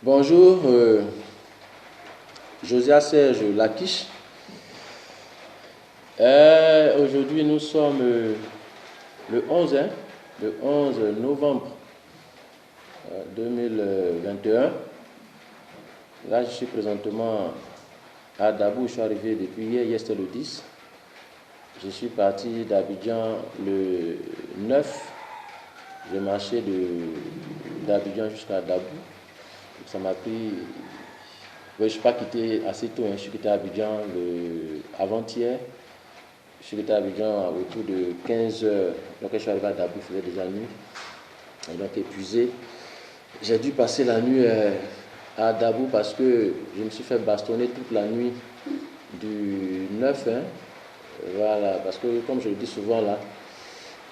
Bonjour, Josiah Serge Lakish. Aujourd'hui, nous sommes le 11 novembre 2021. Là, je suis présentement à Dabou. Je suis arrivé depuis hier c'était le 10. Je suis parti d'Abidjan le 9. J'ai marché d'Abidjan jusqu'à Dabou. Ça m'a pris. Je ne suis pas quitté assez tôt. Je suis quitté à Abidjan avant-hier. Je suis quitté à Abidjan autour de 15 heures. Donc, je suis arrivé à Dabou, il faisait déjà nuit. Et donc, épuisé. J'ai dû passer la nuit à Dabou parce que je me suis fait bastonner toute la nuit du 9. Voilà, parce que, comme je le dis souvent là,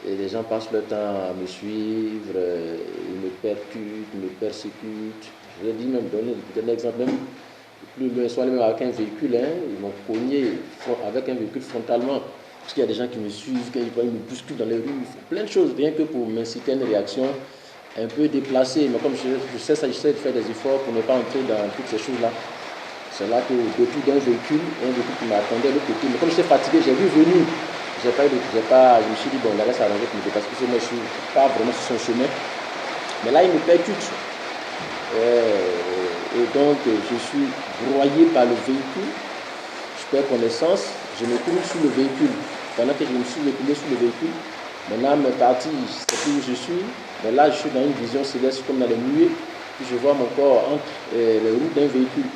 et les gens passent leur temps à me suivre, ils me percutent, ils me persécutent. Je l'ai dit même, donner un exemple, même plus loin, soit même avec un véhicule, ils m'ont cogné avec un véhicule frontalement. Parce qu'il y a des gens qui me suivent, quand ils me bousculent dans les rues, ils font plein de choses, rien que pour m'inciter à une réaction un peu déplacée. Mais comme je sais ça, j'essaie de faire des efforts pour ne pas entrer dans toutes ces choses-là. C'est là que, depuis d'un véhicule, un véhicule qui m'attendait de l'autre côté. Mais comme j'étais fatigué, j'ai vu venir. Je me suis dit, bon, là, ça arrange pour me dépasser, parce que moi, je ne suis pas vraiment sur son chemin. Mais là, il me percute. Et donc, je suis broyé par le véhicule. Je perds connaissance. Je me trouve sous le véhicule. Pendant que je me suis reculé sous le véhicule, mon âme est partie, je ne sais plus où je suis. Mais là, je suis dans une vision céleste comme dans les nuées. Puis je vois mon corps entre les roues d'un véhicule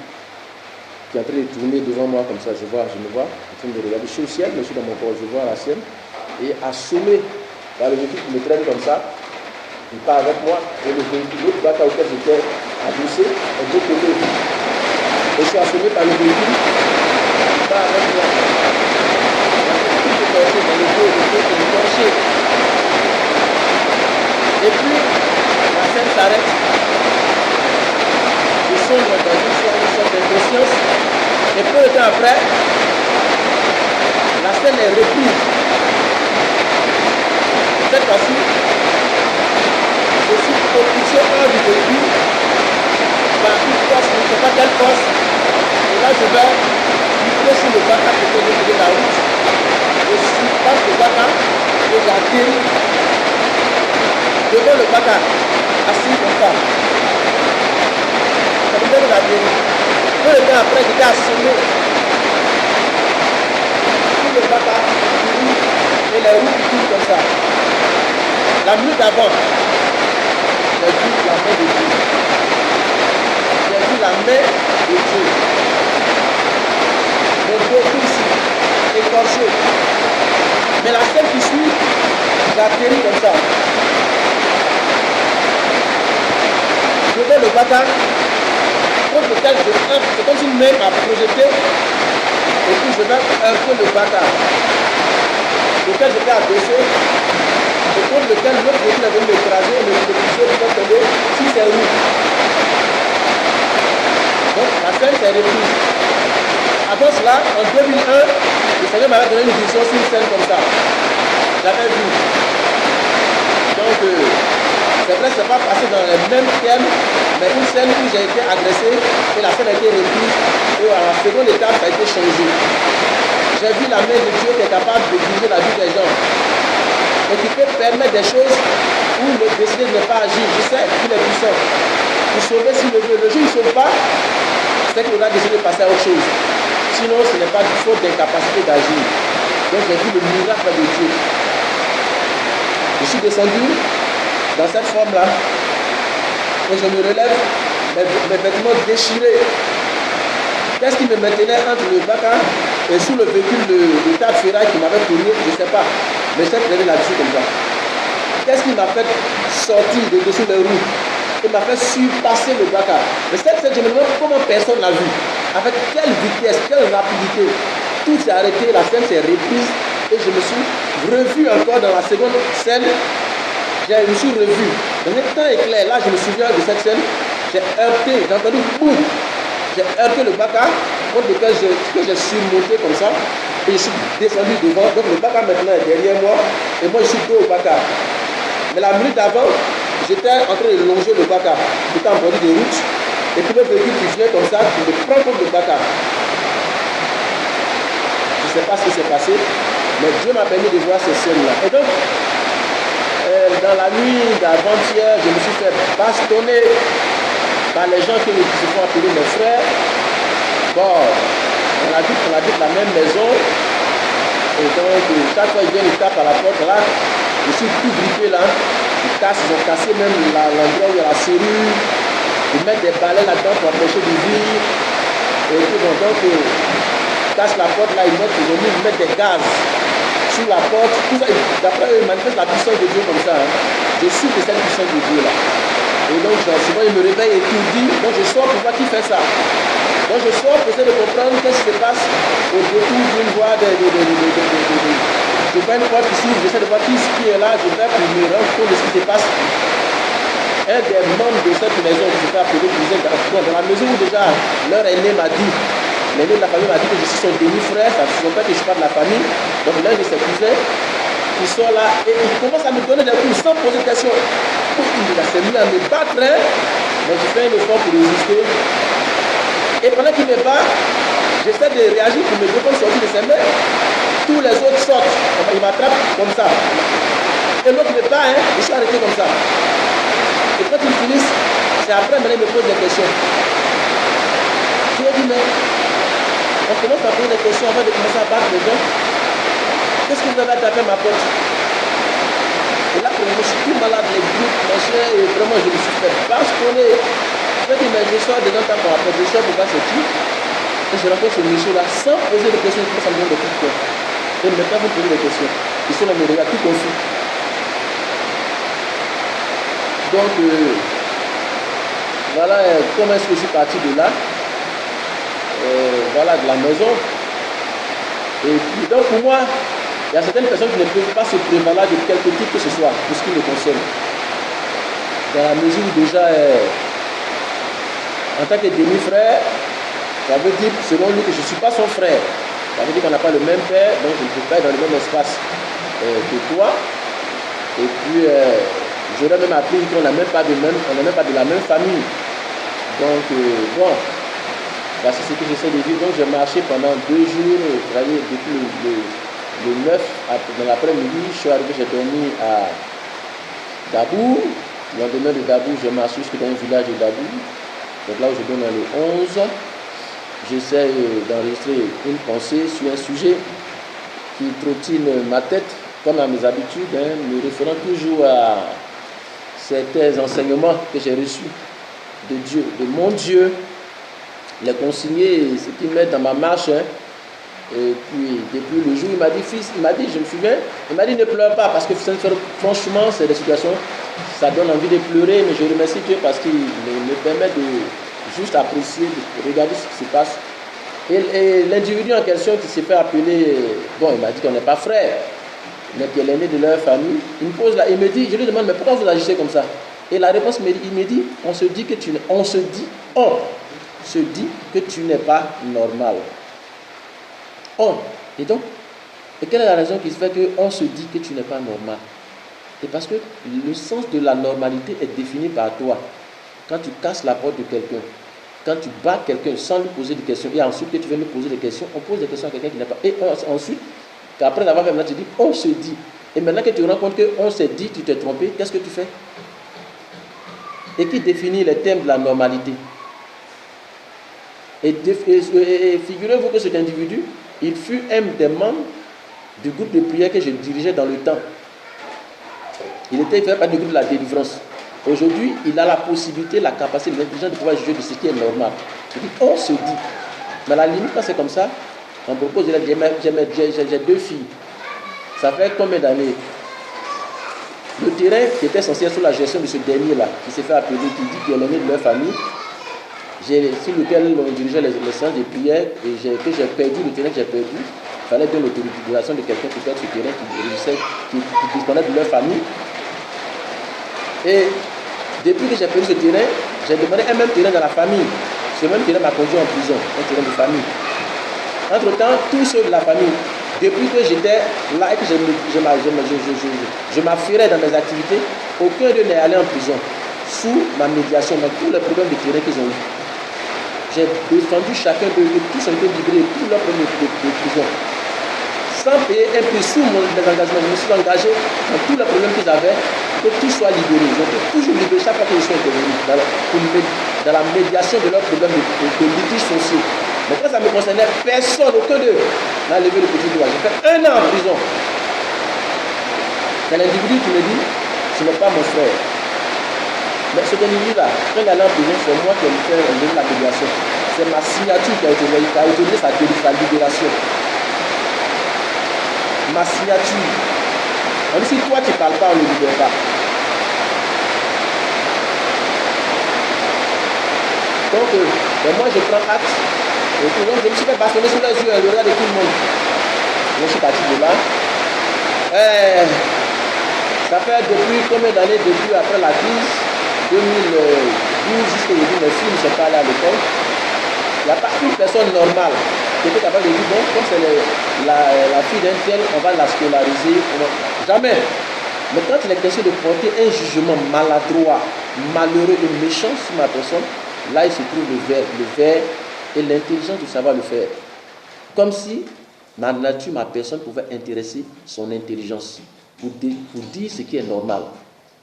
qui est en train de tourner devant moi comme ça. Je me vois en train de regarder. Je suis au ciel, mais je suis dans mon corps. Je vois la scène. Et assommé par le véhicule qui me traîne comme ça, il part avec moi. Et le véhicule, l'autre bateau auquel j'étais adossé, est de l'autre côté. Et je suis assommé par le véhicule qui part avec moi. Tout est torché dans le dos, est torché. Et puis, la scène s'arrête. Je sombre dans une sorte d'inconscience. Et peu de temps après, la scène est reprise. Cette fois-ci, je suis propulsé hors du véhicule par une force, je ne sais pas quelle force. Et là, je vais lutter sur le bâtard qui était de la route. Je passe le bâtard et j'atterris devant le bâtard, assis comme ça. Ça me donne la vie. Peu de temps après, j'étais assommé. Tout le bâtard qui roule et les roues qui tournent comme ça. La minute avant, j'ai vu la main de Dieu. J'ai vu la main de Dieu. Mon dos tout ici, écorché. Mais la scène qui suit, j'atterris comme ça. Je vais le bâtard. Contre lequel c'est comme si une main m'a projeté et puis je vais un peu le bâtard auquel j'étais adossé et contre lequel l'autre véhicule est venu m'écraser et me propulser pour tomber sur ses roues. Donc la scène s'est reprise. Avant cela, en 2001, le Seigneur m'avait donné une vision sur une scène comme ça. J'avais vu. Donc c'est vrai, ce n'est pas passé dans les mêmes termes, mais une scène où j'ai été agressé et la scène a été reprise et à la seconde étape, ça a été changé. J'ai vu la main de Dieu qui est capable de diriger la vie des gens et qui peut permettre des choses où le décider de ne pas agir. Je sais qu'il est puissant. Pour sauver s'il le veut. Le jour où il ne sauve pas, c'est qu'il aura décidé de passer à autre chose. Sinon, ce n'est pas du faute d'incapacité d'agir. Donc j'ai vu le miracle de Dieu. Je suis descendu dans cette forme-là, et je me relève, mes vêtements déchirés. Qu'est-ce qui me maintenait entre le bâtard et sous le véhicule de tas de ferraille qui m'avait tourné, je ne sais pas. Mais j'ai traîné là-dessus comme ça. Qu'est-ce qui m'a fait sortir de dessous les roues? Il m'a fait surpasser le bâtard. Mais cette scène, je me demande comment personne l'a vu. Avec quelle vitesse, quelle rapidité. Tout s'est arrêté, la scène s'est reprise et je me suis revu encore dans la seconde scène. Je me suis revu. Dans un temps éclair, là je me souviens de cette scène, j'ai heurté, j'ai entendu boum. J'ai heurté le bâtard, contre lequel j'ai surmonté comme ça, et je suis descendu devant. Donc le bâtard maintenant est derrière moi, et moi je suis dos au bâtard. Mais la minute avant, j'étais en train de longer le bâtard. J'étais en bordure de route, et puis le véhicule qui vient comme ça, qui me prend contre le placard. Je ne sais pas ce qui s'est passé, mais Dieu m'a permis de voir ces scènes-là. Et donc, dans la nuit d'avant-hier, je me suis fait bastonner par les gens qui se font appeler mes frères. Bon, on habite la même maison. Et donc, chaque fois qu'ils viennent, ils tapent à la porte là. Je suis tout grippé là. Ils ont cassé même l'endroit où il y a la serrure. Ils mettent des balais là-dedans pour empêcher de vivre. Et puis, bon, donc, ils cassent la porte là, ils mettent des gaz sur la porte. Tout ça, d'après eux, ils manifestent la puissance de Dieu comme ça. Hein. Je suis de cette puissance de Dieu là. Et donc, souvent, ils me réveillent et tout dit. Donc, je sors pour voir qui fait ça. Donc, je sors pour essayer de comprendre qu'est-ce qui se passe au détour d'une voie je vois une porte qui s'ouvre, j'essaie de voir qui est là, je vais pour me rendre compte de ce qui se passe. Un des membres de cette maison qui se fait appeler disait dans la maison où déjà leur aîné m'a dit, l'aîné de la famille m'a dit que je suis son demi-frère, ça ne veut pas que je suis pas de la famille. Donc l'un de ses cousins qui sort là et il commence à me donner des coups sans poser de questions. Il s'est mis à me battre, hein, mais je fais un effort pour résister. Et pendant qu'il me bat, j'essaie de réagir pour me défendre sortir de ses mains. Tous les autres sortent, il m'attrape comme ça. Et l'autre me bat, hein, je suis arrêté comme ça. Et quand ils finissent, c'est après maintenant ils me posent des questions. Je lui ai dit, mais on commence à poser des questions avant de commencer à battre les gens. Qu'est-ce que vous avez attaqué ma porte? Et là, je suis tout malade, les grippes, machin, et vraiment je me suis fait bastonner. Je lui ai dit, mais je sors dedans tant qu'on apporte, je sors pour voir c'est qui. Et je rencontre ce monsieur-là sans poser de questions, il commence à me donner des coups de poing. Et maintenant, vous posez des questions. Ils sont là, me regardent tout confus. Donc, voilà comment est-ce que je suis parti de là. Voilà, de la maison. Et puis, donc, pour moi, il y a certaines personnes qui ne peuvent pas se prévaloir de quelque type que ce soit, pour ce qui me concerne. Dans la mesure où déjà, en tant que demi-frère, ça veut dire, selon lui, que je ne suis pas son frère. Ça veut dire qu'on n'a pas le même père, donc je ne peux pas être dans le même espace que toi. Et puis, j'aurais même appris qu'on n'est même pas de la même famille. Donc, bon, voici ce que j'essaie de dire. Donc, j'ai marché pendant 2 jours, depuis le 9, dans l'après-midi, je suis arrivé, j'ai dormi à Dabou. Le lendemain de Dabou, j'ai marché jusqu'à un village de Dabou. Donc là où je donne dans le 11. J'essaie d'enregistrer une pensée sur un sujet qui trottine ma tête, comme à mes habitudes, hein, me référant toujours à certains enseignements que j'ai reçus de Dieu, de mon Dieu, les consigner, ce qu'ils mettent dans ma marche. Hein. Et puis, depuis le jour, il m'a dit, fils, je me souviens, il m'a dit, ne pleure pas, parce que franchement, c'est des situations, ça donne envie de pleurer, mais je remercie Dieu parce qu'il me permet de juste apprécier, de regarder ce qui se passe. Et l'individu en question qui s'est fait appeler, bon, il m'a dit qu'on n'est pas frère, mais qu'il est l'aîné de leur famille. Il me pose là, il me dit, je lui demande, mais pourquoi vous agissez comme ça? Et la réponse, il me dit, on se dit que tu n'es pas normal. Et donc, et quelle est la raison qui fait qu'on se dit que tu n'es pas normal? C'est parce que le sens de la normalité est défini par toi. Quand tu casses la porte de quelqu'un, quand tu bats quelqu'un sans lui poser des questions, et ensuite que tu viens me poser des questions, on pose des questions à quelqu'un qui n'est pas. Et ensuite, après avoir fait, tu dis, on se dit. Et maintenant que tu te rends compte qu'on s'est dit, tu t'es trompé, qu'est-ce que tu fais? Et qui définit les thèmes de la normalité? Et figurez-vous que cet individu, il fut un des membres du groupe de prière que je dirigeais dans le temps. Il fait partie du groupe de la délivrance. Aujourd'hui, il a la possibilité, la capacité, l'intelligence de pouvoir juger de ce qui est normal. Il dit, on se dit. Mais à la limite, quand c'est comme ça, on propose, j'ai 2 filles. Ça fait combien d'années? Le terrain qui était censé être sous la gestion de ce dernier-là, qui s'est fait appeler, qui dit qu'il est l'aîné de leur famille, sur lequel on dirigeait les séances de prière, et que j'ai perdu, le terrain que j'ai perdu, il fallait donner l'autorisation de quelqu'un qui fait ce terrain, qui disponible de leur famille. Et depuis que j'ai perdu ce terrain, j'ai demandé un même terrain dans la famille. Ce même terrain m'a conduit en prison, un terrain de famille. Entre-temps, tous ceux de la famille, depuis que j'étais là et que je m'affairais dans mes activités, aucun d'eux n'est allé en prison sous ma médiation dans tous les problèmes de terrain qu'ils ont eu. j'ai défendu chacun de tous ont été livrés, tous leurs problèmes de prison. Sans payer un prix sous mon désengagement, je me suis engagé dans tous les problèmes qu'ils avaient, que tout soit libéré. Ils ont toujours libéré chaque fois qu'ils sont intervenus dans la médiation de leurs problèmes de litiges sociaux. Mais quand ça me concernait, personne, aucun d'eux n'a levé le petit doigt. J'ai fait 1 an en prison. C'est l'individu qui me dit, ce n'est pas mon frère. Mais cet individu-là, quand il est allé en prison, c'est moi qui ai fait la médiation. C'est ma signature qui a autorisé sa libération. Ma signature. Même si toi tu ne parles pas, on ne le libère pas. Donc, moi je prends acte. Et puis, donc, je me suis fait bastonner sur les yeux, le regard de tout le monde. Je suis parti de là. Ça fait depuis combien d'années, depuis après la crise 2012 jusqu'à aujourd'hui, mes filles ne sont pas allées à l'école. Il n'y a pas une personne normale qui était capable de dire, bon, comme c'est la fille d'un tel, on va la scolariser. Jamais. Mais quand il est question de porter un jugement maladroit, malheureux et méchant sur ma personne, là il se trouve le verbe et l'intelligence de savoir le faire. Comme si ma nature, ma personne pouvait intéresser son intelligence pour dire ce qui est normal.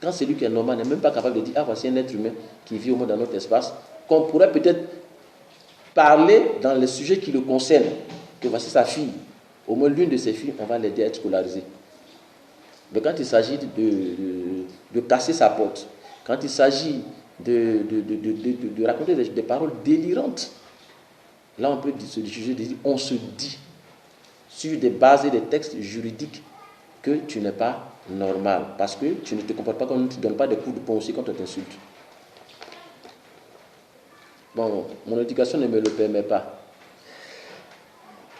Quand celui qui est normal n'est même pas capable de dire, ah voici un être humain qui vit au moins dans notre espace, qu'on pourrait peut-être parler dans les sujets qui le concernent, que voici sa fille, au moins l'une de ses filles, on va l'aider à être scolarisée. Mais quand il s'agit de casser sa porte, quand il s'agit de raconter des paroles délirantes, là on peut se juger, on se dit, sur des bases et des textes juridiques, que tu n'es pas normal, parce que tu ne te comportes pas comme tu ne donnes pas des coups de poing aussi quand on t'insulte. Bon, mon éducation ne me le permet pas.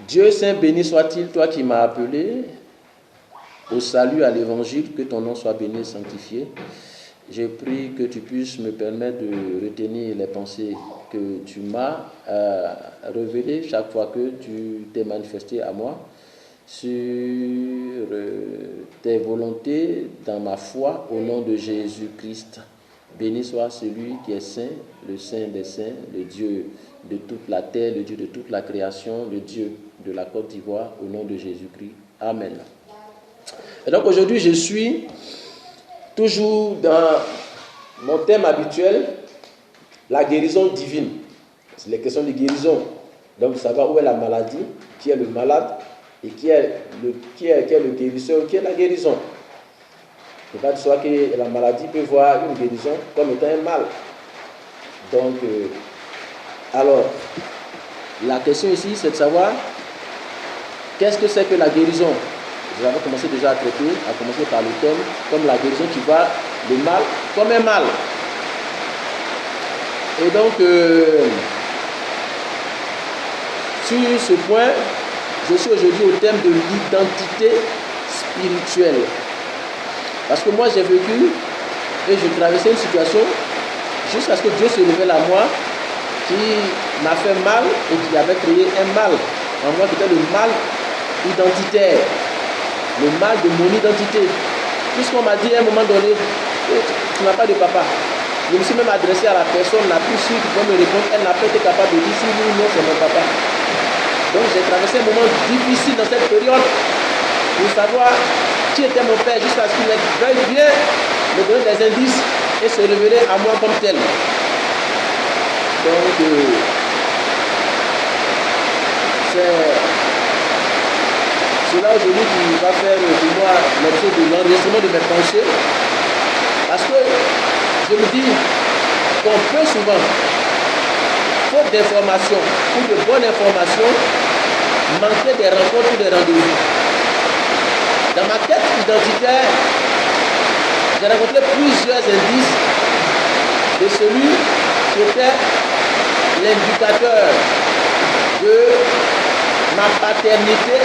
Dieu Saint béni soit-il, toi qui m'as appelé au salut, à l'évangile, que ton nom soit béni et sanctifié. Je prie que tu puisses me permettre de retenir les pensées que tu m'as révélées chaque fois que tu t'es manifesté à moi sur tes volontés dans ma foi au nom de Jésus-Christ. Béni soit celui qui est saint, le saint des saints, le Dieu de toute la terre, le Dieu de toute la création, le Dieu de la Côte d'Ivoire, au nom de Jésus-Christ. Amen. Et donc aujourd'hui, je suis toujours dans mon thème habituel, la guérison divine. C'est les questions de guérison. Donc, savoir où est la maladie, qui est le malade, et qui est le guérisseur, qui est la guérison. Il va de soi que la maladie peut voir une guérison comme étant un mal. Donc, alors, la question ici, c'est de savoir qu'est-ce que c'est que la guérison. Nous avons commencé déjà à traiter, à commencer par le thème, comme la guérison qui voit le mal comme un mal. Et donc, sur ce point, je suis aujourd'hui au thème de l'identité spirituelle. Parce que moi, j'ai vécu et je traversais une situation jusqu'à ce que Dieu se révèle à moi qui m'a fait mal et qui avait créé un mal en moi qui était le mal identitaire, le mal de mon identité. Puisqu'on m'a dit à un moment donné, tu n'as pas de papa. Je me suis même adressé à la personne la plus sûre qui peut me répondre. Elle n'a pas été capable de dire si oui ou non c'est mon papa. Donc j'ai traversé un moment difficile dans cette période pour savoir qui était mon père jusqu'à ce qu'il veuille bien me donner des indices et se révéler à moi comme tel. Donc c'est cela aujourd'hui qui va faire de moi l'objet de l'enregistrement de mes pensées. Parce que je me dis qu'on peut souvent, faute d'informations ou de bonnes informations, manquer des rencontres ou des rendez-vous. Dans ma quête identitaire, j'ai rencontré plusieurs indices de celui qui était l'indicateur de ma paternité,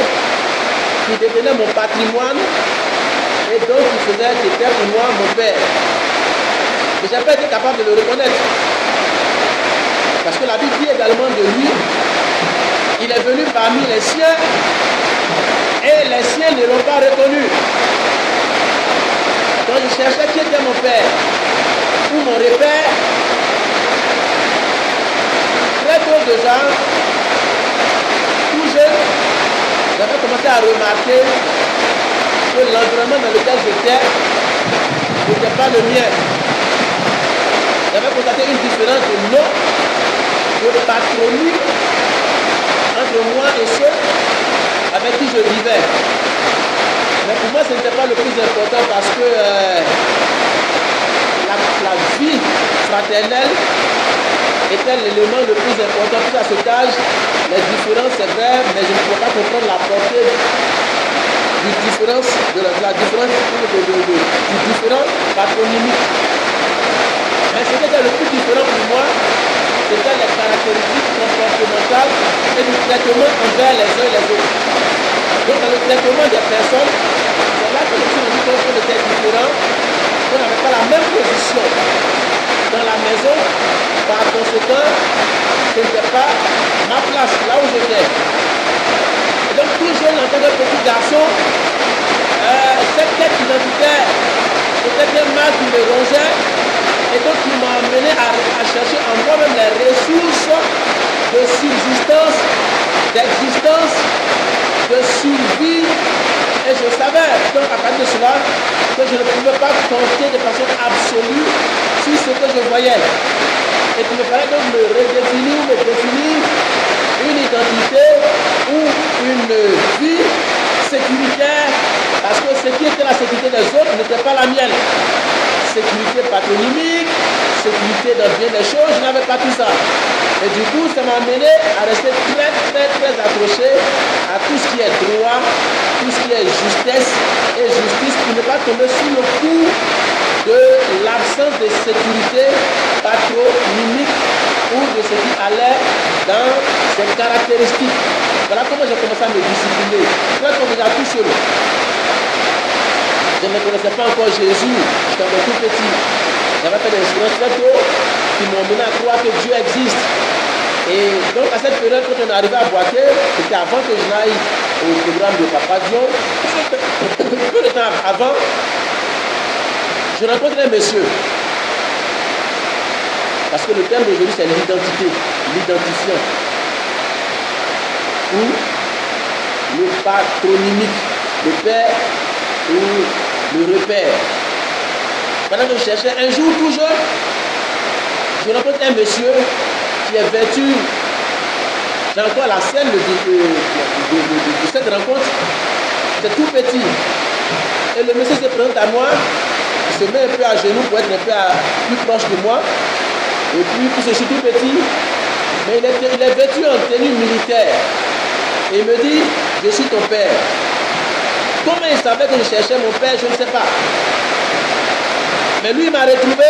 qui détenait mon patrimoine et donc qui était pour moi mon père. Mais je n'ai pas été capable de le reconnaître. Parce que la Bible dit également de lui, il est venu parmi les siens et les siens ne l'ont pas reconnu. Quand je cherchais qui était mon père ou mon repère, très très tôt déjà, tout jeune, j'avais commencé à remarquer que l'environnement dans lequel j'étais n'était pas le mien. J'avais constaté une différence de nom, de patronyme entre moi et ceux avec qui je vivais. Mais pour moi, ce n'était pas le plus important parce que la vie fraternelle était l'élément le plus important. Puis à cet âge, les différences, c'est vrai, mais je ne pouvais pas comprendre la portée du différence patronymique. Mais ce qui était le plus différent pour moi, c'était les caractéristiques comportementales et du traitement envers les uns et les autres. Donc dans le traitement des personnes, c'est là que je me suis rendu compte qu'on était différents, qu'on n'avait pas la même position dans la maison. Par conséquent, ce n'était pas ma place, là où j'étais. Et donc toujours en tant que petit garçon, cette quête identitaire, c'était un mal qui me rongeait. Et donc il m'a amené à chercher en moi-même les ressources de subsistance, d'existence, de survie. Et je savais donc à partir de cela que je ne pouvais pas compter de façon absolue sur ce que je voyais. Et qu'il me fallait donc me redéfinir ou me définir une identité ou une vie sécuritaire, parce que ce qui était la sécurité des autres n'était pas la mienne. Sécurité patronymique, sécurité dans bien des choses, je n'avais pas tout ça. Et du coup, ça m'a amené à rester très accroché à tout ce qui est droit, tout ce qui est justesse et justice, pour ne pas tomber sous le coup de l'absence de sécurité patronymique ou de ce qui allait dans ses caractéristiques. Voilà comment j'ai commencé à me discipliner. Quand on est tout seul, je ne connaissais pas encore Jésus, j'étais encore tout petit. J'avais fait des expériences très tôt qui m'ont mené à croire que Dieu existe. Et donc à cette période, quand on est arrivé à Boaké, c'était avant que je n'aille au programme de Papa Dion. Peu de temps avant, je rencontre un monsieur. Parce que le thème d'aujourd'hui, c'est l'identité, l'identifiant. Ou le patronymique, le père ou le repère. Pendant que je cherchais, un jour tout jeune, je rencontre un monsieur qui est vêtu. J'ai encore la scène de cette rencontre. C'est tout petit. Et le monsieur se présente à moi, il se met un peu à genoux pour être un peu plus proche de moi. Et puis, je suis tout petit, mais il est vêtu en tenue militaire. Et il me dit, je suis ton père. Comment il savait que je cherchais mon père, je ne sais pas. Mais lui, il m'a retrouvé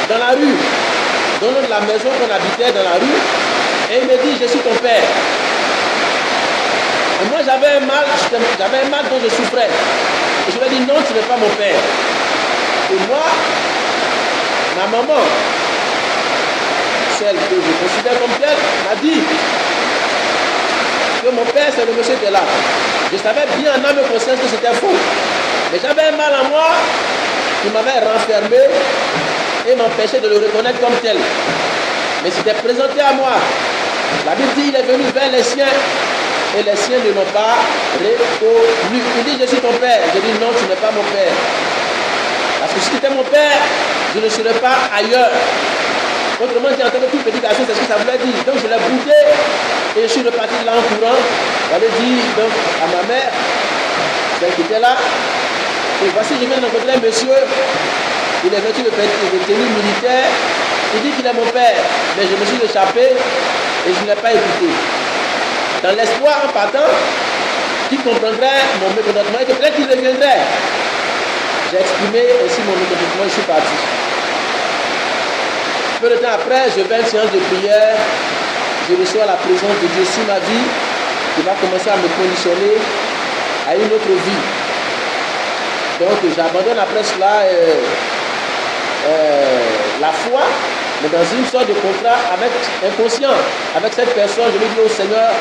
dans la rue, dans la maison qu'on habitait dans la rue, et il me dit, je suis ton père. Et moi, j'avais un mal dont je souffrais. Et je lui ai dit, non, tu n'es pas mon père. Et moi, ma maman, celle que je considère comme telle, m'a dit que mon père, c'est le monsieur qui est là. Je savais bien en âme et conscience que c'était faux. Mais j'avais un mal en moi qui m'avait renfermé et m'empêchait de le reconnaître comme tel. Mais c'était présenté à moi. La Bible dit, il est venu vers les siens et les siens ne l'ont pas reconnu. Il dit, je suis ton père. Je dis, non, tu n'es pas mon père. Parce que si tu étais mon père, je ne serais pas ailleurs. Autrement dit, en tant que tout petit garçon, c'est ce que ça voulait dire. Donc je l'ai boudé et je suis reparti de là en courant. J'allais dire donc à ma mère, celle qui était là, et voici, je viens de rencontrer un monsieur, il est vêtu de tenue militaire, il dit qu'il est mon père, mais je me suis échappé et je ne l'ai pas écouté. Dans l'espoir en partant, qu'il comprendrait mon mécontentement et que peut-être qu'il reviendrait. J'ai exprimé aussi mon mécontentement et je suis parti. Peu de temps après, je vais à une séance de prière, je reçois la présence de Dieu sur ma vie, qui va commencer à me conditionner à une autre vie. Donc j'abandonne après cela la foi, mais dans une sorte de contrat avec inconscient, avec cette personne. Je lui dis au Seigneur,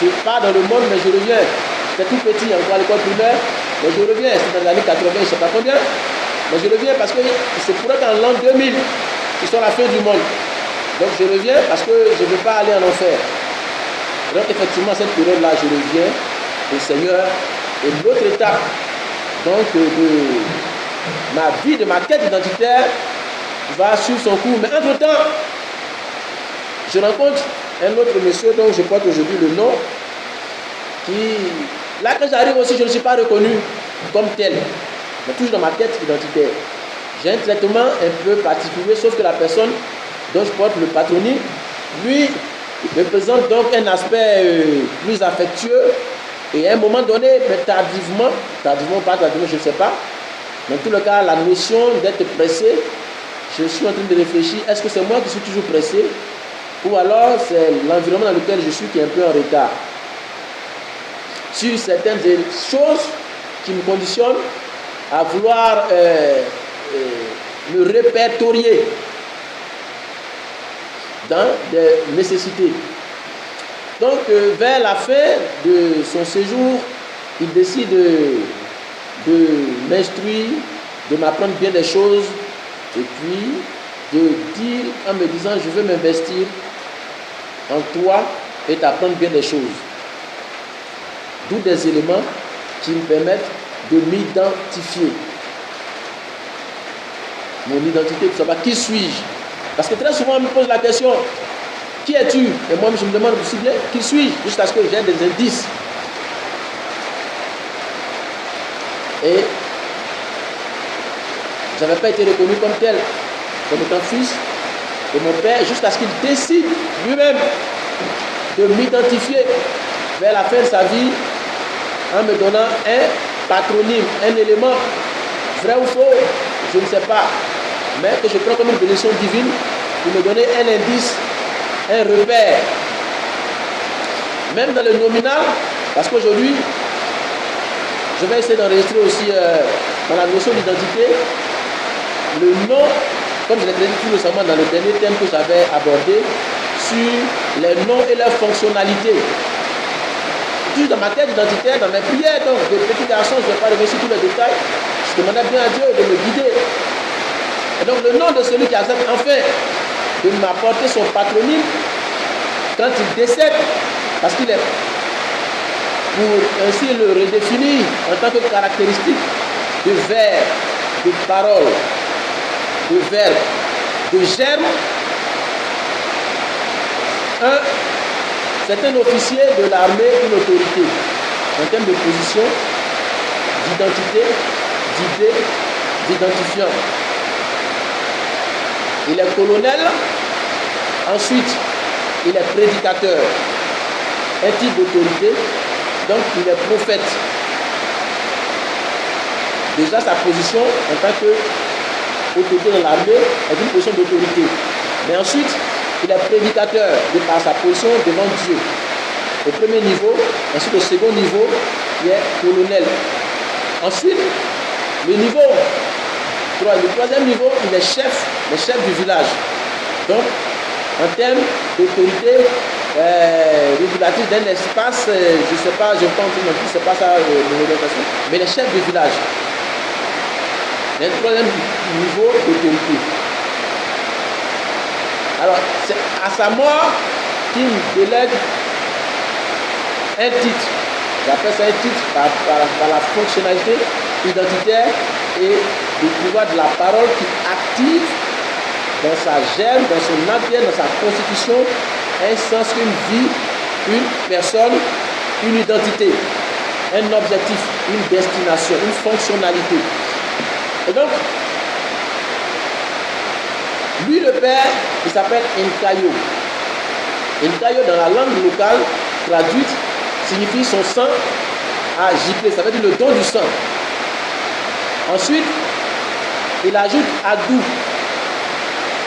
je pars dans le monde, mais je reviens. C'est tout petit, encore à l'école primaire, mais je reviens. C'est dans les années 80, je ne sais pas combien, mais je reviens parce que c'est pour être en l'an 2000. Ils sont à la fin du monde. Donc je reviens parce que je ne veux pas aller en enfer. Donc effectivement, cette période-là, je reviens au Seigneur. Et l'autre étape donc, de ma vie, de ma quête identitaire, va suivre son cours. Mais entre-temps, je rencontre un autre monsieur dont je porte aujourd'hui le nom, qui, là quand j'arrive aussi, je ne suis pas reconnu comme tel, mais toujours dans ma quête identitaire. J'ai un traitement un peu particulier, sauf que la personne dont je porte le patronyme, lui, représente donc un aspect plus affectueux, et à un moment donné, mais tardivement, pas tardivement, je ne sais pas, mais en tout le cas, la notion d'être pressé, je suis en train de réfléchir, est-ce que c'est moi qui suis toujours pressé, ou alors c'est l'environnement dans lequel je suis qui est un peu en retard sur certaines choses qui me conditionnent à vouloir me répertorier dans des nécessités. Donc, vers la fin de son séjour, il décide de m'instruire, de m'apprendre bien des choses, et puis de dire, en me disant, je veux m'investir en toi et t'apprendre bien des choses. D'où des éléments qui me permettent de m'identifier. Mon identité, de savoir qui suis-je. Parce que très souvent, on me pose la question, qui es-tu? Et moi, je me demande aussi bien, qui suis-je? Jusqu'à ce que j'ai des indices. Et je n'avais pas été reconnu comme tel, comme étant fils de mon père, jusqu'à ce qu'il décide lui-même de m'identifier vers la fin de sa vie en me donnant un patronyme, un élément, vrai ou faux, je ne sais pas, mais que je prends comme une bénédiction divine pour me donner un indice, un repère. Même dans le nominal, parce qu'aujourd'hui, je vais essayer d'enregistrer aussi dans la notion d'identité, le nom, comme je l'ai dit tout récemment dans le dernier thème que j'avais abordé, sur les noms et leurs fonctionnalités. Toujours dans ma quête identitaire, dans mes prières, donc de petit garçon, je ne vais pas revenir sur tous les détails, je demandais bien à Dieu de me guider. Et donc le nom de celui qui accepte enfin de m'apporter son patronyme, quand il décède, parce qu'il est, pour ainsi le redéfinir en tant que caractéristique de vers, de parole, de verbe, de germe, c'est un officier de l'armée, une autorité en termes de position, d'identité, d'idée, d'identifiant. Il est colonel, ensuite il est prédicateur, un type d'autorité, donc il est prophète. Déjà sa position en tant qu'autorité dans l'armée est une position d'autorité. Mais ensuite, il est prédicateur de par sa position devant Dieu. Au premier niveau, ensuite au second niveau, il est colonel. Ensuite, le troisième niveau, il est le chef du village. Donc, en termes d'autorité régulatrice d'un espace, je ne sais pas, je pense non plus, c'est pas ça l'orientation, mais le chef du village. Il y a un troisième niveau d'autorité. Alors, c'est à sa mort qu'il délègue un titre. J'appelle ça un titre par la fonctionnalité identitaire et le pouvoir de la parole qui active dans sa germe, dans son ADN, dans sa constitution, un sens, une vie, une personne, une identité, un objectif, une destination, une fonctionnalité. Et donc, lui, le père, il s'appelle Nkayo. Nkayo, dans la langue locale, traduite, signifie son sang a giclé. Ça veut dire le don du sang. Ensuite, il ajoute Adou.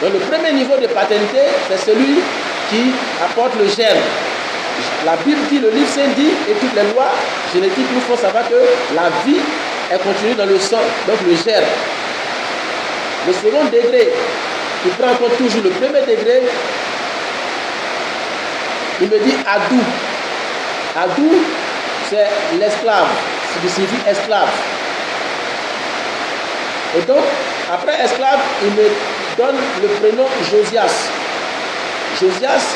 Donc, le premier niveau de paternité, c'est celui qui apporte le germe. La Bible dit, le livre saint dit, et toutes les lois génétiques nous font savoir que la vie est contenue dans le sang, donc le germe. Le second degré, il prend en compte toujours le premier degré, il me dit Adou. Adou, c'est l'esclave, ce qui signifie esclave. Et donc, après esclave, il me donne le prénom Josias. Josias,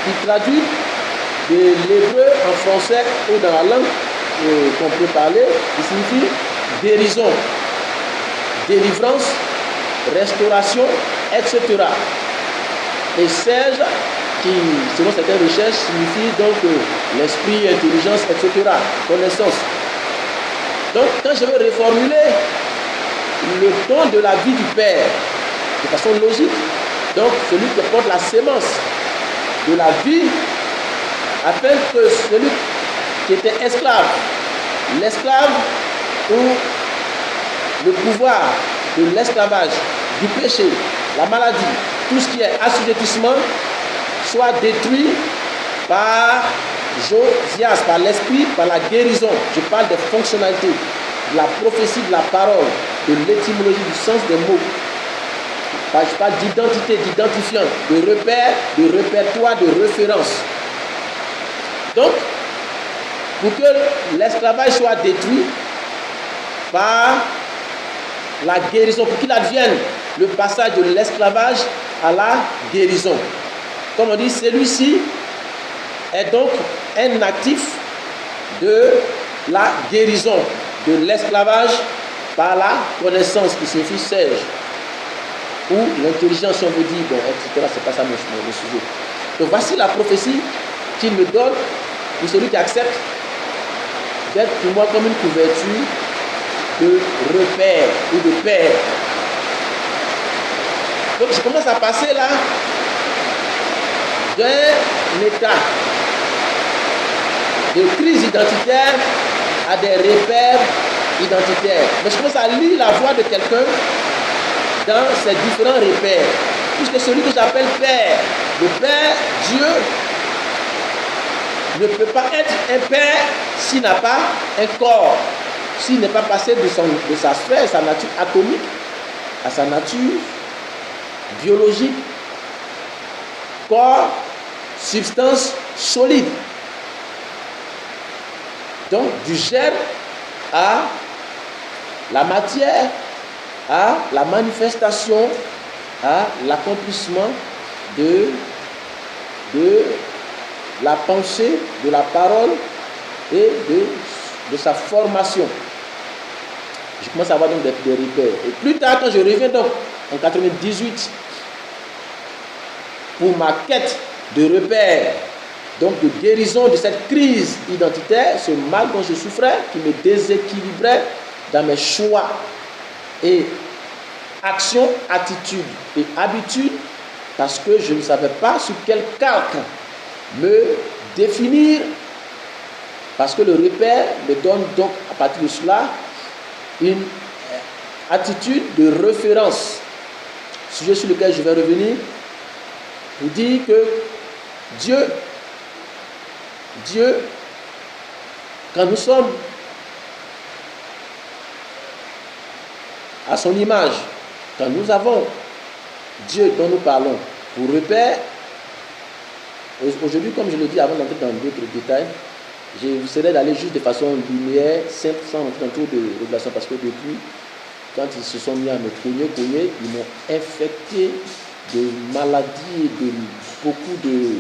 qui traduit de l'hébreu en français ou dans la langue qu'on peut parler, qui signifie guérison, délivrance, restauration, etc. Et Serge, qui, selon certaines recherches, signifie donc l'esprit, intelligence, etc., connaissance. Donc, quand je veux reformuler le don de la vie du Père de façon logique, donc celui qui porte la sémence de la vie, afin que celui qui était esclave, l'esclave ou le pouvoir de l'esclavage, du péché, la maladie, tout ce qui est assujettissement, soit détruit par Josias, par l'esprit, par la guérison. Je parle des fonctionnalités, de la prophétie, de la parole, de l'étymologie, du sens des mots. Je parle d'identité, d'identifiant, de repère, de répertoire, de référence. Donc, pour que l'esclavage soit détruit par la guérison, pour qu'il advienne le passage de l'esclavage à la guérison. Comme on dit, celui-ci est donc un actif de la guérison, de l'esclavage par la connaissance, qui signifie sage, ou l'intelligence, on veut dire, bon, etc. C'est pas ça mon sujet. Donc voici la prophétie qu'il me donne pour celui qui accepte d'être pour moi comme une couverture de repère ou de père. Donc je commence à passer là d'un état de crise identitaire à des repères identitaires. Mais je commence à lire la voix de quelqu'un dans ces différents repères. Puisque celui que j'appelle Père, le Père, Dieu, ne peut pas être un Père s'il n'a pas un corps, s'il n'est pas passé de sa sphère, sa nature atomique, à sa nature biologique, corps, substance solide. Donc, du germe à la matière, à la manifestation, à l'accomplissement de la pensée, de la parole et de sa formation. Je commence à avoir donc des repères. Et plus tard, quand je reviens donc en 98 pour ma quête de repères, donc de guérison de cette crise identitaire, ce mal dont je souffrais, qui me déséquilibrait dans mes choix et actions, attitudes et habitudes, parce que je ne savais pas sur quel calque me définir, parce que le repère me donne donc à partir de cela une attitude de référence, sujet sur lequel je vais revenir, pour dire que Dieu, quand nous sommes à son image, quand nous avons Dieu dont nous parlons pour repère, aujourd'hui, comme je le dis avant d'entrer dans d'autres détails, je vous serais d'aller juste de façon linéaire, simple, sans entrer dans trop de révélations, parce que depuis, quand ils se sont mis à me cogner, ils m'ont infecté de maladies, de beaucoup de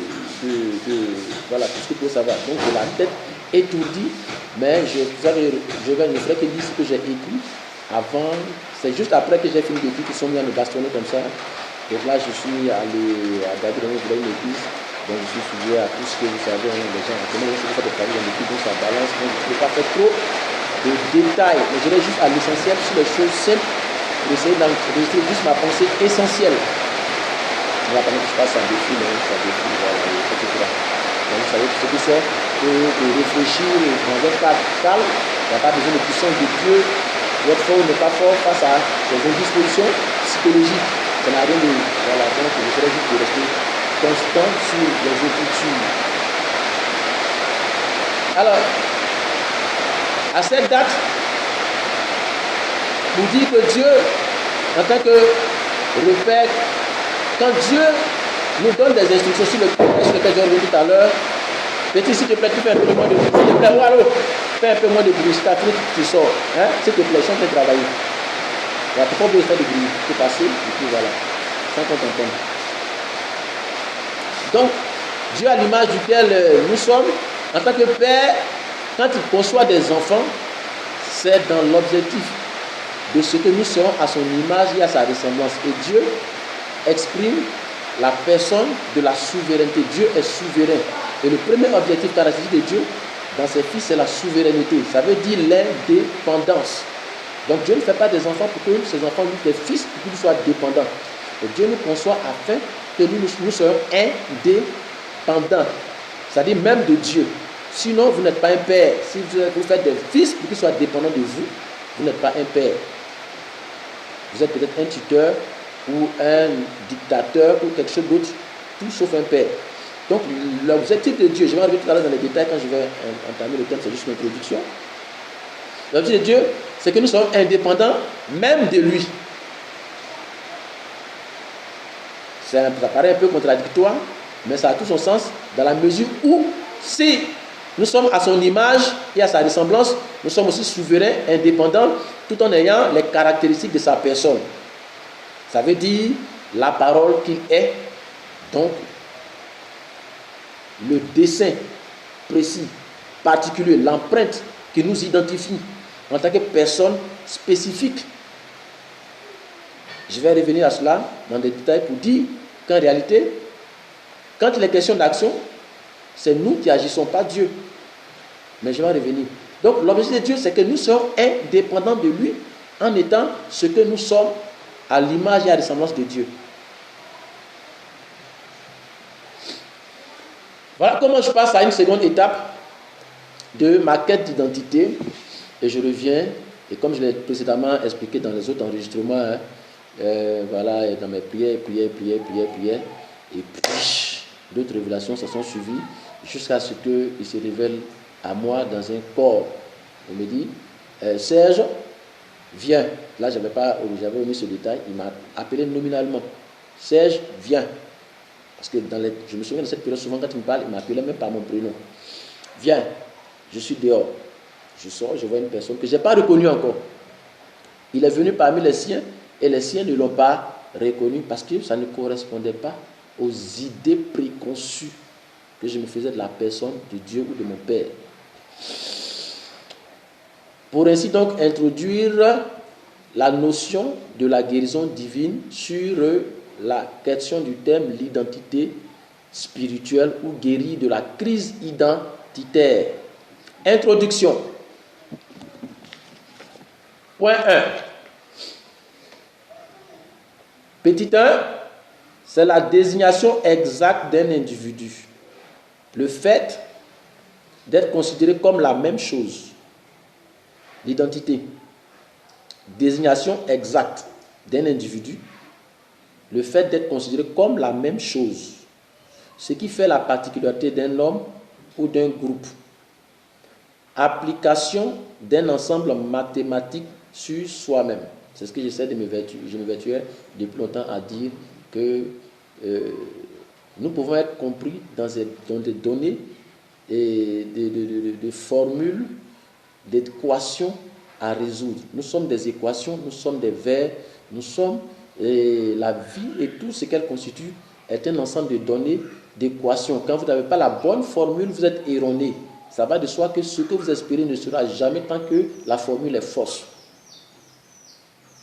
voilà, tout ce qu'il faut savoir. Donc, j'ai la tête étourdie, mais je vais ne ferai que lire ce que j'ai écrit avant. C'est juste après que j'ai fini d'écrire qu'ils sont mis à me bastonner comme ça. Donc là, je suis allé à regarder dans une église. Donc je suis sujet à tout ce que vous savez, les gens comment je fais de travailler dans l'équipe, donc ça balance. Donc je ne peux pas faire trop de détails, mais je vais juste à l'essentiel sur les choses simples pour essayer d'enregistrer juste ma pensée essentielle. Là, pendant que je passe, ça défile, voilà, etc. Donc vous savez, ce que c'est que de réfléchir dans un cadre calme, il n'y a pas besoin de puissance de Dieu. Votre fort n'est pas fort face à des indispositions psychologiques. Ça n'a rien de. Voilà, donc je serais juste de rester constant sur les écritures. Alors, à cette date, pour dire que Dieu, en tant que repère, quand Dieu nous donne des instructions sur lesquelles j'ai revenu tout à l'heure, petit, s'il te plaît, tu fais un peu moins de bruit. S'il te plaît, oh, allô, fais un peu moins de bruit. Si tu as fini, tu sors. Hein? S'il te plaît, je suis en train de travailler. Tu n'as pas besoin de faire de bruit. Tu peux passer, et puis voilà. Sans qu'on t'entende. Donc, Dieu à l'image duquel nous sommes, en tant que Père, quand il conçoit des enfants, c'est dans l'objectif de ce que nous serons à son image et à sa ressemblance. Et Dieu exprime la personne de la souveraineté. Dieu est souverain. Et le premier objectif caractéristique de Dieu dans ses fils, c'est la souveraineté. Ça veut dire l'indépendance. Donc Dieu ne fait pas des enfants pour que ses enfants lui des fils pour qu'ils soient dépendants. Et Dieu nous conçoit afin que nous soyons indépendants. C'est-à-dire même de Dieu. Sinon, vous n'êtes pas un père. Si vous faites des fils pour qu'ils soient dépendants de vous, vous n'êtes pas un père. Vous êtes peut-être un tuteur ou un dictateur ou quelque chose d'autre, tout sauf un père. Donc l'objectif de Dieu, je vais arriver tout à l'heure dans les détails quand je vais entamer le thème, c'est juste une introduction. L'objectif de Dieu, c'est que nous sommes indépendants même de lui. Ça paraît un peu contradictoire, mais ça a tout son sens dans la mesure où si nous sommes à son image et à sa ressemblance, nous sommes aussi souverains, indépendants, tout en ayant les caractéristiques de sa personne. Ça veut dire la parole qu'il est, donc le dessin précis, particulier, l'empreinte qui nous identifie en tant que personne spécifique. Je vais revenir à cela dans des détails pour dire qu'en réalité, quand il est question d'action, c'est nous qui agissons, pas Dieu. Mais je vais revenir. Donc l'objectif de Dieu, c'est que nous soyons indépendants de lui en étant ce que nous sommes à l'image et à la ressemblance de Dieu. Voilà comment je passe à une seconde étape de ma quête d'identité. Et je reviens, et comme je l'ai précédemment expliqué dans les autres enregistrements, voilà, dans mes prières. Et puis, d'autres révélations se sont suivies jusqu'à ce qu'il se révèle à moi dans un corps. On me dit, Serge, viens. Là, j'avais omis ce détail. Il m'a appelé nominalement. Serge, viens. Parce que je me souviens de cette période, souvent quand il me parle, il m'appelait même par mon prénom. Viens, je suis dehors. Je sors, je vois une personne que je n'ai pas reconnue encore. Il est venu parmi les siens et les siens ne l'ont pas reconnu parce que ça ne correspondait pas aux idées préconçues que je me faisais de la personne de Dieu ou de mon Père. Pour ainsi donc introduire la notion de la guérison divine sur la question du thème l'identité spirituelle ou guérie de la crise identitaire. Introduction. Point 1. Petit 1, c'est la désignation exacte d'un individu. Le fait d'être considéré comme la même chose. L'identité. Désignation exacte d'un individu. Le fait d'être considéré comme la même chose. Ce qui fait la particularité d'un homme ou d'un groupe. Application d'un ensemble mathématique sur soi-même. C'est ce que j'essaie je m'évertuais depuis longtemps à dire que nous pouvons être compris dans des données et des formules, d'équations à résoudre. Nous sommes des équations, nous sommes des vers, nous sommes la vie et tout ce qu'elle constitue est un ensemble de données, d'équations. Quand vous n'avez pas la bonne formule, vous êtes erroné. Ça va de soi que ce que vous espérez ne sera jamais tant que la formule est fausse.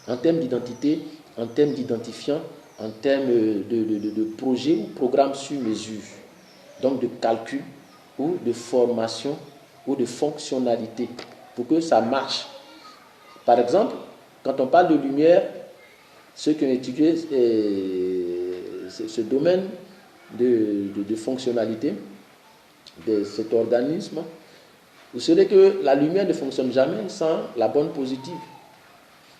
En termes d'identité, en termes d'identifiant, en termes de projet ou programme sur mesure. Donc de calcul ou de formation ou de fonctionnalité pour que ça marche. Par exemple, quand on parle de lumière, ceux qui ont étudié ce domaine de fonctionnalité de cet organisme, vous savez que la lumière ne fonctionne jamais sans la bonne positive.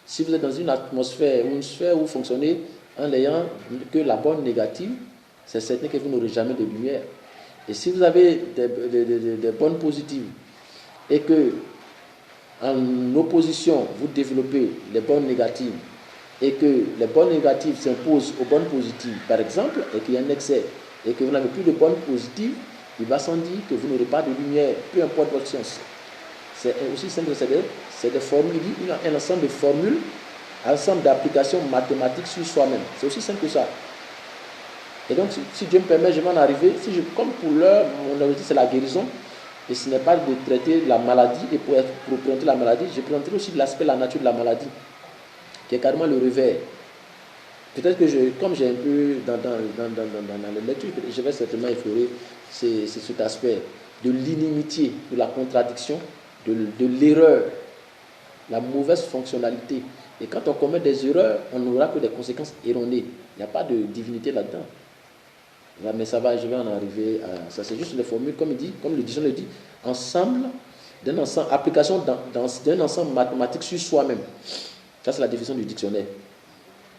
Si vous êtes dans une atmosphère ou une sphère où vous fonctionnez en n'ayant que la bonne négative, c'est certain que vous n'aurez jamais de lumière. Et si vous avez des bonnes positives et que en opposition vous développez les bonnes négatives et que les bonnes négatives s'imposent aux bonnes positives, par exemple, et qu'il y a un excès et que vous n'avez plus de bonnes positives, il va sans dire que vous n'aurez pas de lumière, peu importe votre science. C'est aussi simple que c'est des formules, un ensemble de formules, un ensemble d'applications mathématiques sur soi-même. C'est aussi simple que ça. Et donc, si Dieu me permet, je vais en arriver. Comme pour l'heure, mon objectif c'est la guérison, et ce n'est pas de traiter la maladie, et pour présenter la maladie, je présenterai aussi l'aspect, la nature de la maladie, qui est carrément le revers. Peut-être que comme j'ai un peu dans les lectures, je vais certainement effleurer cet aspect de l'inimitié, de la contradiction, de l'erreur, la mauvaise fonctionnalité. Et quand on commet des erreurs, on n'aura que des conséquences erronées. Il n'y a pas de divinité là-dedans. Mais ça va, je vais en arriver à ça. C'est juste les formules, comme le dictionnaire le dit, ensemble, application d'un ensemble mathématique sur soi-même. Ça, c'est la définition du dictionnaire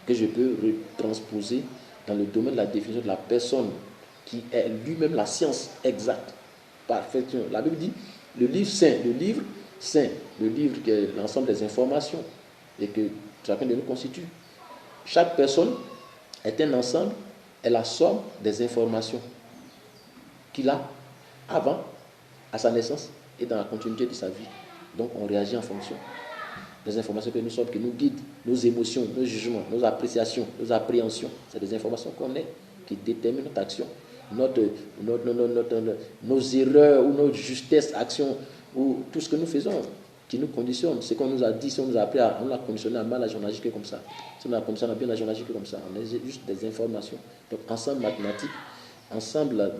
que je peux retransposer dans le domaine de la définition de la personne qui est lui-même la science exacte, parfaitement. La Bible dit le livre saint, le livre qui est l'ensemble des informations et que chacun de nous constitue. Chaque personne est un ensemble, est la somme des informations qu'il a avant, à sa naissance et dans la continuité de sa vie. Donc on réagit en fonction des informations que nous sommes, qui nous guident, nos émotions, nos jugements, nos appréciations, nos appréhensions. C'est des informations qu'on est, qui déterminent notre action, nos erreurs ou nos justesses, actions, ou tout ce que nous faisons, qui nous conditionne. Ce qu'on nous a dit, si on nous a appris, on l'a conditionné à mal, on agit que comme ça. Si on a conditionné à bien, on agit que comme ça. On est juste des informations. Donc, ensemble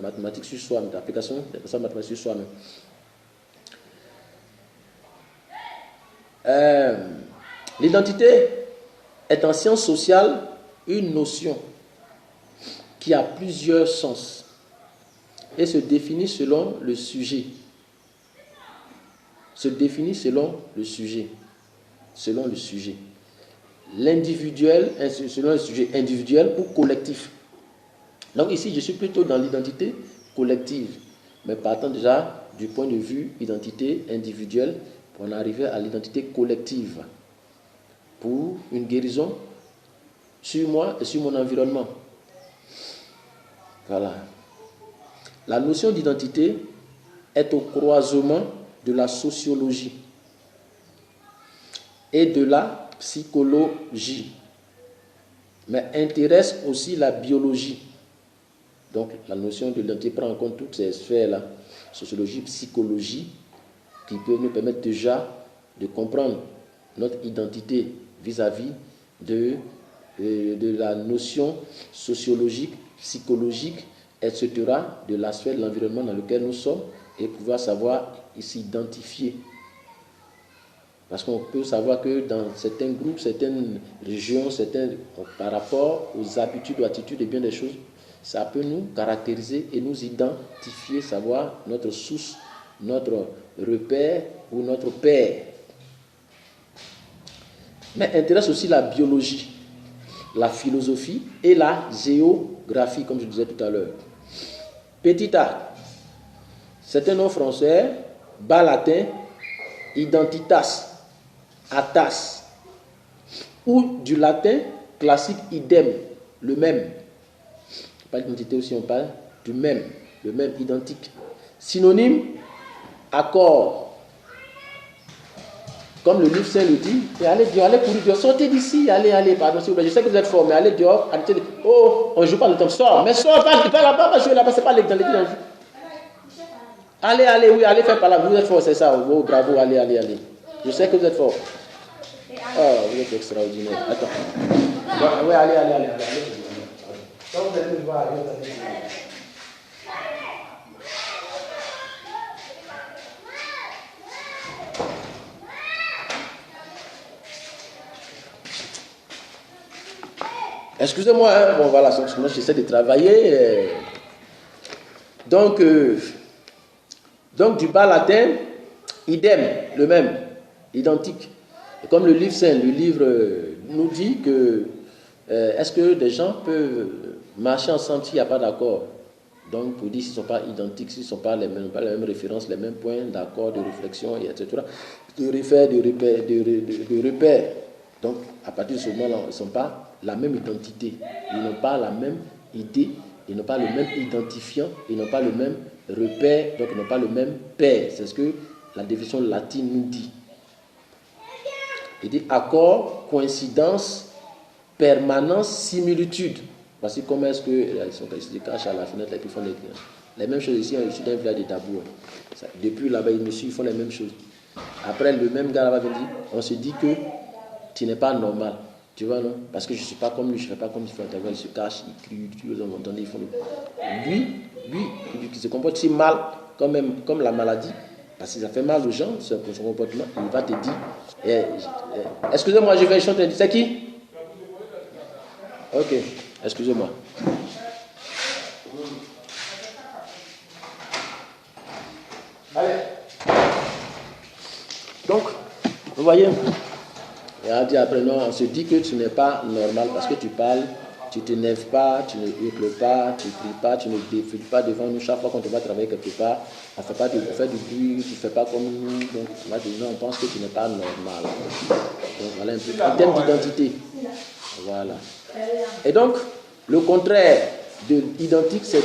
mathématique sur soi-même, l'application, ensemble mathématique sur soi-même. L'identité est en sciences sociales une notion qui a plusieurs sens et se définit selon le sujet. L'individuel, selon le sujet individuel ou collectif. Donc ici, je suis plutôt dans l'identité collective, mais partant déjà du point de vue identité individuelle, pour en arriver à l'identité collective, pour une guérison sur moi et sur mon environnement. Voilà. La notion d'identité est au croisement de la sociologie et de la psychologie, mais intéresse aussi la biologie. Donc la notion d'identité prend en compte toutes ces sphères-là, sociologie, psychologie, qui peut nous permettre déjà de comprendre notre identité vis-à-vis de la notion sociologique, psychologique, etc., de la sphère de l'environnement dans lequel nous sommes, et pouvoir savoir s'identifier. Parce qu'on peut savoir que dans certains groupes, certaines régions, par rapport aux habitudes ou attitudes et bien des choses, ça peut nous caractériser et nous identifier, savoir notre source, notre repère ou notre père. Mais intéresse aussi la biologie, la philosophie et la géographie, comme je disais tout à l'heure. Petit a, c'est un nom français, bas latin, identitas, atas, ou du latin classique idem, le même. Pas d'identité aussi, on parle du même, le même, identique. Synonyme, accord. Comme le livre saint le dit, et allez dehors, allez courir dehors, sortez d'ici, allez, pardon, s'il vous plaît, je sais que vous êtes fort, mais allez dehors, on ne joue pas le temps, sors, mais sors, pas là-bas, pas jouer là-bas, c'est pas dans les gens. Allez, oui, allez faire par là, vous êtes fort, c'est ça, oh, bravo, allez. Je sais que vous êtes fort. Oh, vous êtes extraordinaire. Attends. Oui, allez. Quand vous allez me voir, allez. Excusez-moi, hein. Bon voilà, moi j'essaie de travailler. Donc du bas latin, idem, le même, identique. Et comme le livre saint, le livre nous dit que est-ce que des gens peuvent marcher ensemble s'il n'y a pas d'accord? Donc pour dire s'ils ne sont pas identiques, s'ils ne sont pas les mêmes références, les mêmes points d'accord, de réflexion, etc. De repères. Donc à partir de ce moment-là, ils ne sont pas la même identité, ils n'ont pas la même idée, ils n'ont pas le même identifiant, ils n'ont pas le même repère, donc ils n'ont pas le même père. C'est ce que la définition latine nous dit. Il dit accord, coïncidence, permanence, similitude. Parce que comment est-ce qu'ils se cachent à la fenêtre et puis font les mêmes choses ici, je suis dans un village de Tabou. Depuis là-bas, ils font les mêmes choses. Après, le même gars là-bas vient dire, on se dit que tu n'es pas normal. Tu vois, non? Parce que je ne suis pas comme lui, je ne serai pas comme il fait intervalle, il se cache, il crie, il tue, on entend, ils font lui, qui se comporte si mal, comme la maladie, parce que ça fait mal aux gens, son comportement, il va te dire, excusez-moi, je vais chanter, c'est qui? Ok, excusez-moi. Allez. Donc, vous voyez, et on dit après, non, on se dit que tu n'es pas normal parce que tu parles, tu ne t'énerves pas, tu ne hurles pas, tu ne cries pas, tu ne défiles pas devant nous. Chaque fois qu'on te va travailler quelque part, on ne fait pas du bruit, tu ne fais pas comme nous. Donc, on va dire, non, on pense que tu n'es pas normal. Donc, voilà un peu. En termes d'identité. Voilà. Et donc, le contraire de identique, c'est